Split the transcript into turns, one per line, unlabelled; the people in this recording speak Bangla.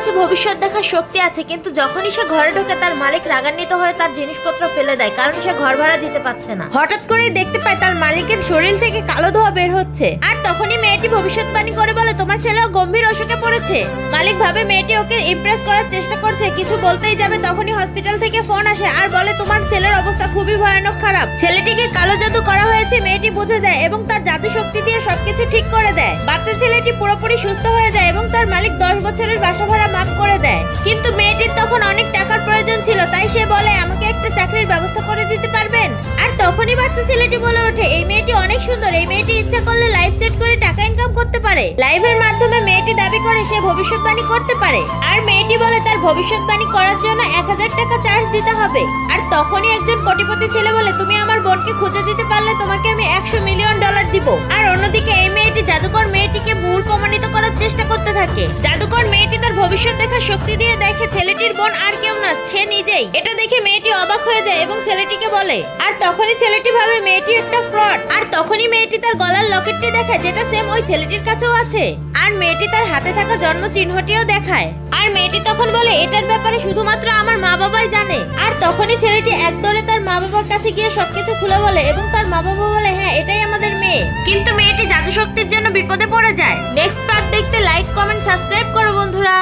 কাছে ভবিষ্যৎ দেখার শক্তি আছে, কিন্তু যখনই সে ঘরে ঢোকে তার মালিক রাগান্বিত হয়ে তার জিনিসপত্র ফেলে দেয়, কারণ সে ঘর ভাড়া দিতে পারছে না। হঠাৎ করেই দেখতে পায় তার মালিকের শরীর থেকে কালো ধোঁয়া বের হচ্ছে, আর তখনই মেয়েটি ভবিষ্যৎবাণী করে বলে তোমার ছেলেও গম্ভীর অসুখে পড়েছে। মালিক ভাবে মেয়েটি ওকে ইমপ্রেস করার চেষ্টা করছে, কিছু বলতেই যাবে তখনই হসপিটাল থেকে ফোন আসে আর বলে তোমার ছেলের অবস্থা খুবই ভয়ানক খারাপ। ছেলেটিকে কালো জাদু করা হয়েছে মেয়েটি বুঝে যায় এবং তার জাদু শক্তি দিয়ে সবকিছু ঠিক করে দেয়। বাচ্চা ছেলেটি পুরোপুরি সুস্থ হয়ে যায় এবং তার মালিক 10 বছরের বাসা ভাড়া মাফ করে দেয়। কিন্তু মেয়েটির তখন অনেক টাকার প্রয়োজন ছিল, তাই সে বলে আমাকে একটা চাকরির ব্যবস্থা করে দিতে পারবেন? আর তখনই বাচ্চা ছেলেটি বলে ওঠে এই মেয়েটি অনেক সুন্দর, এই মেয়েটি ইচ্ছা করলে লাইভ চ্যাট করে টাকা ইনকাম করতে পারে। লাইভের মাধ্যমে মেয়েটি দাবি করে সে ভবিষ্যৎবাণী করতে পারে, আর মেয়েটি বলে তার ভবিষ্যৎবাণী করার জন্য 1000 টাকা চার্জ দিতে হবে। আর তখনই একজন কোটিপতি ছেলে বলে তুমি আমার বোনকে খুঁজে দিতে পারলে তোমাকে আমি $100 মিলিয়ন দিব। আর অন্যদিকে এই মেয়েটি জাদুকর মেয়েটিকে ভুল প্রমাণিত করার চেষ্টা করতে থাকে। জাদুকর মেয়েটি তার ভবিষ্যৎ দেখার শক্তি দিয়ে দেখে ছেলেটির বোন আর কেউ না, সে নিজেই। এটা দেখে মেয়েটি অবাক হয়ে যায় এবং ছেলেটিকে বলে, আর তখনই ছেলেটি ভাবে মেয়েটি একটা ফ্রড। আর তখনই মেয়েটি তার গলার লকেটটি দেখায় যেটা সেম ওই ছেলেটির কাছেও আছে, আর মেয়েটি তার হাতে থাকা জন্ম চিহ্নটিও দেখায়। আর মেয়েটি তখন বলে এটার ব্যাপারে শুধুমাত্র আমার মা বাবাই জানে। আর তখনই ছেলেটি একদৌড়ে তার মা বাবার কাছে গিয়ে সবকিছু খুলে বলে এবং তার মা বাবা বলে হ্যাঁ এটাই আমাদের মেয়ে। কিন্তু মেয়েটি জাদু শক্তির জন্য বিপদে পড়ে যায়। নেক্সট পার্ট দেখতে লাইক, কমেন্ট, সাবস্ক্রাইব করো বন্ধুরা।